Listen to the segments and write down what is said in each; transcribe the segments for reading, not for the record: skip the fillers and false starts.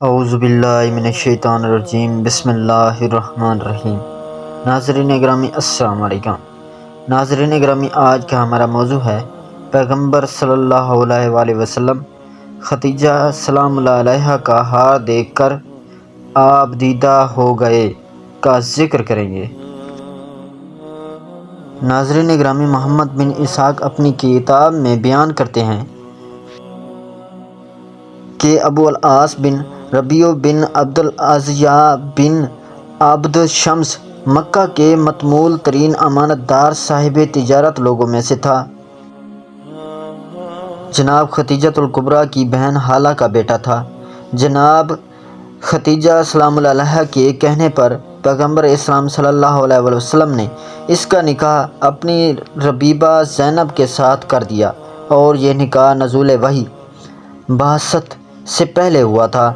اعوذ باللہ من الشیطان الرجیم بسم اللہ الرحمن الرحیم۔ ناظرین اکرامی السلام علیکم۔ ناظرین اکرامی، آج کا ہمارا موضوع ہے پیغمبر صلی اللہ علیہ وآلہ وسلم ختیجہ سلام اللہ علیہ کا ہار دیکھ کر آپ دیدہ ہو گئے کا ذکر کریں گے۔ ناظرین اکرامی، محمد بن اسحاق اپنی کتاب میں بیان کرتے ہیں کہ ابو العاص بن ربیع بن عبد العزیہ بن عبد شمس مکہ کے متمول ترین امانت دار صاحب تجارت لوگوں میں سے تھا۔ جناب ختیجۃ الکبریٰ کی بہن ہالہ کا بیٹا تھا۔ جناب ختیجہ سلام اللہ علیہ کے کہنے پر پیغمبر اسلام صلی اللہ علیہ وسلم نے اس کا نکاح اپنی ربیبہ زینب کے ساتھ کر دیا، اور یہ نکاح نزول وحی بعثت سے پہلے ہوا تھا۔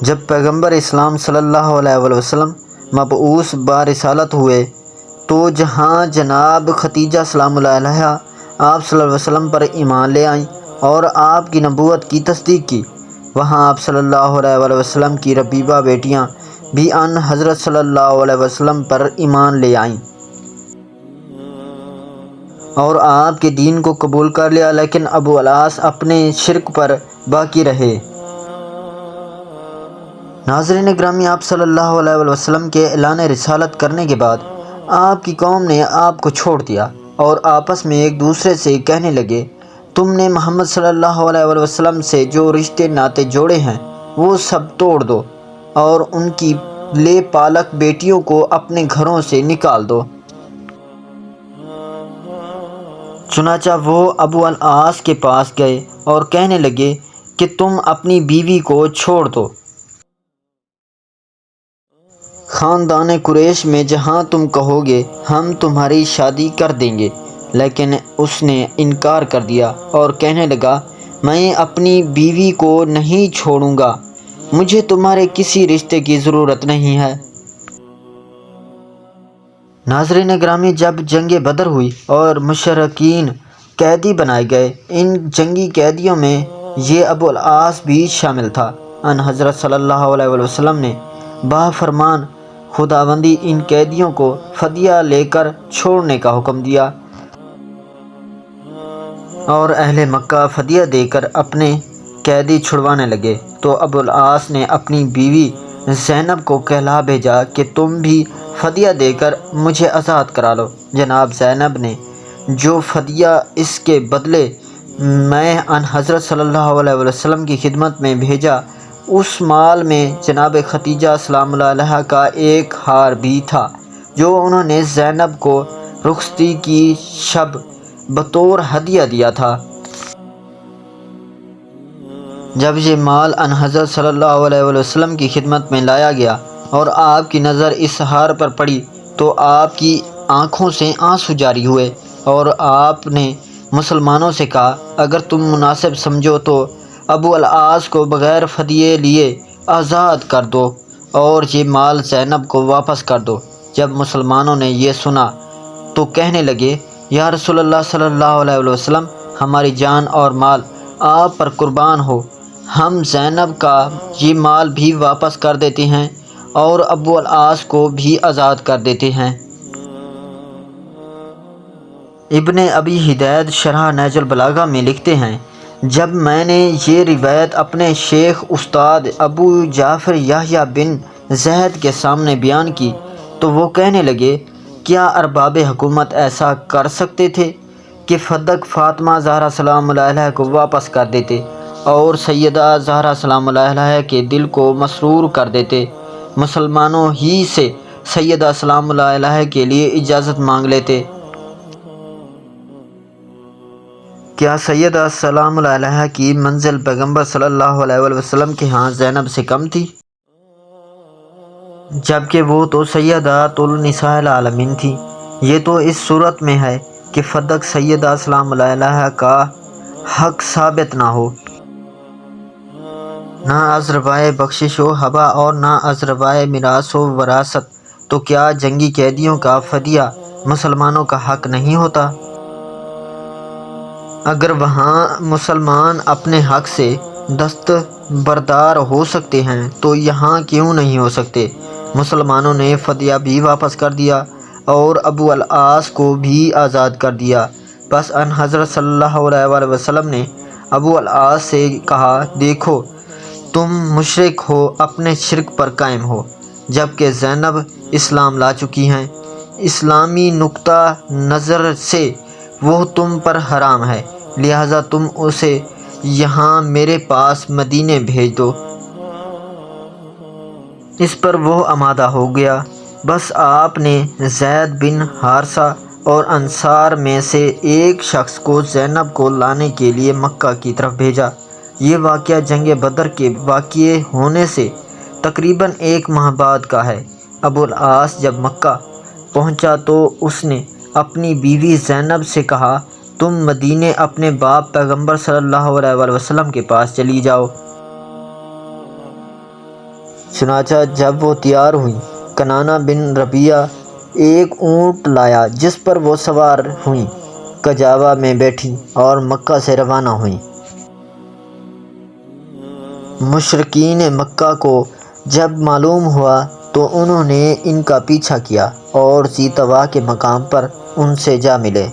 جب پیغمبر اسلام صلی اللہ علیہ وسلم مبعوث برسالت ہوئے تو جہاں جناب ختیجہ سلام اللہ علیہ آپ صلی اللہ علیہ وسلم پر ایمان لے آئیں اور آپ کی نبوت کی تصدیق کی، وہاں آپ صلی اللہ علیہ وسلم کی ربیبہ بیٹیاں بھی ان حضرت صلی اللہ علیہ وسلم پر ایمان لے آئیں اور آپ کے دین کو قبول کر لیا، لیکن ابو العاص اپنے شرک پر باقی رہے۔ ناظرین اکرامی، آپ صلی اللہ علیہ وسلم کے اعلان رسالت کرنے کے بعد آپ کی قوم نے آپ کو چھوڑ دیا اور آپس میں ایک دوسرے سے کہنے لگے، تم نے محمد صلی اللہ علیہ وسلم سے جو رشتے ناطے جوڑے ہیں وہ سب توڑ دو اور ان کی لے پالک بیٹیوں کو اپنے گھروں سے نکال دو۔ چنانچہ وہ ابو العاص کے پاس گئے اور کہنے لگے کہ تم اپنی بیوی کو چھوڑ دو۔ خاندان قریش میں جہاں تم کہو گے ہم تمہاری شادی کر دیں گے، لیکن اس نے انکار کر دیا اور کہنے لگا، میں اپنی بیوی کو نہیں چھوڑوں گا، مجھے تمہارے کسی رشتے کی ضرورت نہیں ہے۔ ناظرین گرامی، جب جنگ بدر ہوئی اور مشرکین قیدی بنائے گئے، ان جنگی قیدیوں میں یہ ابو العاص بھی شامل تھا۔ ان حضرت صلی اللہ علیہ وسلم نے بفرمان خداوندی ان قیدیوں کو فدیہ لے کر چھوڑنے کا حکم دیا، اور اہل مکہ فدیہ دے کر اپنے قیدی چھڑوانے لگے۔ تو ابو العاص نے اپنی بیوی زینب کو کہلا بھیجا کہ تم بھی فدیہ دے کر مجھے آزاد کرا لو۔ جناب زینب نے جو فدیہ اس کے بدلے میں ان حضرت صلی اللہ علیہ وسلم کی خدمت میں بھیجا، اس مال میں جناب ختیجہ سلام اللہ علیہ کا ایک ہار بھی تھا جو انہوں نے زینب کو رخصتی کی شب بطور ہدیہ دیا تھا۔ جب یہ مال ان حضرت صلی اللہ علیہ وسلم کی خدمت میں لایا گیا اور آپ کی نظر اس ہار پر پڑی تو آپ کی آنکھوں سے آنسو جاری ہوئے، اور آپ نے مسلمانوں سے کہا، اگر تم مناسب سمجھو تو ابو العاص کو بغیر فدیے لیے آزاد کر دو اور یہ مال زینب کو واپس کر دو۔ جب مسلمانوں نے یہ سنا تو کہنے لگے، یا رسول اللہ صلی اللہ علیہ وسلم، ہماری جان اور مال آپ پر قربان ہو، ہم زینب کا یہ مال بھی واپس کر دیتے ہیں اور ابو العاص کو بھی آزاد کر دیتے ہیں۔ ابن ابی ہدایت شرح نہج البلاغہ میں لکھتے ہیں، جب میں نے یہ روایت اپنے شیخ استاد ابو جعفر یحییٰ بن زید کے سامنے بیان کی تو وہ کہنے لگے، کیا ارباب حکومت ایسا کر سکتے تھے کہ فدق فاطمہ زہرا سلام اللہ علیہ کو واپس کر دیتے اور سیدہ زہرا سلام اللہ علیہ کے دل کو مسرور کر دیتے، مسلمانوں ہی سے سیدہ سلام اللہ علیہ کے لیے اجازت مانگ لیتے؟ کیا سیدہ سلام اللہ علیہ کی منزل پیغمبر صلی اللہ علیہ وسلم کے ہاں زینب سے کم تھی، جبکہ وہ تو سیدۃ النساء العالمین تھی؟ یہ تو اس صورت میں ہے کہ فدق سیدہ سلام اللہ علیہ کا حق ثابت نہ ہو، نہ از روائے بخشش و ہبہ اور نہ از روائے میراث و وراثت، تو کیا جنگی قیدیوں کا فدیہ مسلمانوں کا حق نہیں ہوتا؟ اگر وہاں مسلمان اپنے حق سے دستبردار ہو سکتے ہیں تو یہاں کیوں نہیں ہو سکتے؟ مسلمانوں نے فدیہ بھی واپس کر دیا اور ابو العاص کو بھی آزاد کر دیا۔ بس ان حضرت صلی اللہ علیہ وآلہ وسلم نے ابو العاص سے کہا، دیکھو تم مشرک ہو، اپنے شرک پر قائم ہو، جبکہ زینب اسلام لا چکی ہیں۔ اسلامی نقطہ نظر سے وہ تم پر حرام ہے، لہٰذا تم اسے یہاں میرے پاس مدینے بھیج دو۔ اس پر وہ آمادہ ہو گیا۔ بس آپ نے زید بن حارثہ اور انصار میں سے ایک شخص کو زینب کو لانے کے لیے مکہ کی طرف بھیجا۔ یہ واقعہ جنگ بدر کے واقع ہونے سے تقریباً 1 ماہ بعد کا ہے۔ ابو العاص جب مکہ پہنچا تو اس نے اپنی بیوی زینب سے کہا، تم مدینے اپنے باپ پیغمبر صلی اللہ علیہ وآلہ وسلم کے پاس چلی جاؤ۔ چنانچہ جب وہ تیار ہوئیں، کنانہ بن ربیعہ ایک اونٹ لایا جس پر وہ سوار ہوئیں، کجاوہ میں بیٹھیں اور مکہ سے روانہ ہوئیں۔ مشرکین مکہ کو جب معلوم ہوا تو انہوں نے ان کا پیچھا کیا اور ذی طویٰ کے مقام پر ان سے جا ملے۔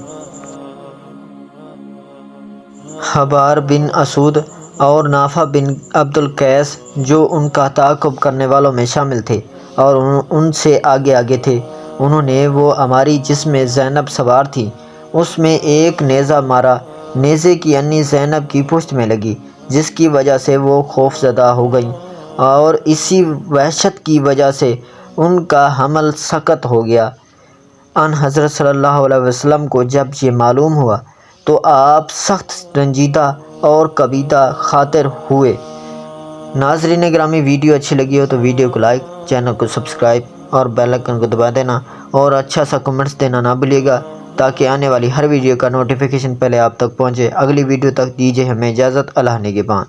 حبار بن اسود اور نافع بن عبد القیس جو ان کا تعاقب کرنے والوں میں شامل تھے اور ان سے آگے آگے تھے، انہوں نے وہ عماری جس میں زینب سوار تھی اس میں ایک نیزہ مارا۔ نیزے کی انی زینب کی پشت میں لگی، جس کی وجہ سے وہ خوف زدہ ہو گئیں اور اسی وحشت کی وجہ سے ان کا حمل سقط ہو گیا۔ ان حضرت صلی اللہ علیہ وسلم کو جب یہ معلوم ہوا تو آپ سخت رنجیدہ اور کبیدہ خاطر ہوئے۔ ناظرین گرامی، ویڈیو اچھی لگی ہو تو ویڈیو کو لائک، چینل کو سبسکرائب اور بیل آئکن کو دبا دینا اور اچھا سا کمنٹس دینا نہ بھولیے گا تاکہ آنے والی ہر ویڈیو کا نوٹیفیکیشن پہلے آپ تک پہنچے۔ اگلی ویڈیو تک دیجیے ہمیں اجازت۔ اللہ نگہبان۔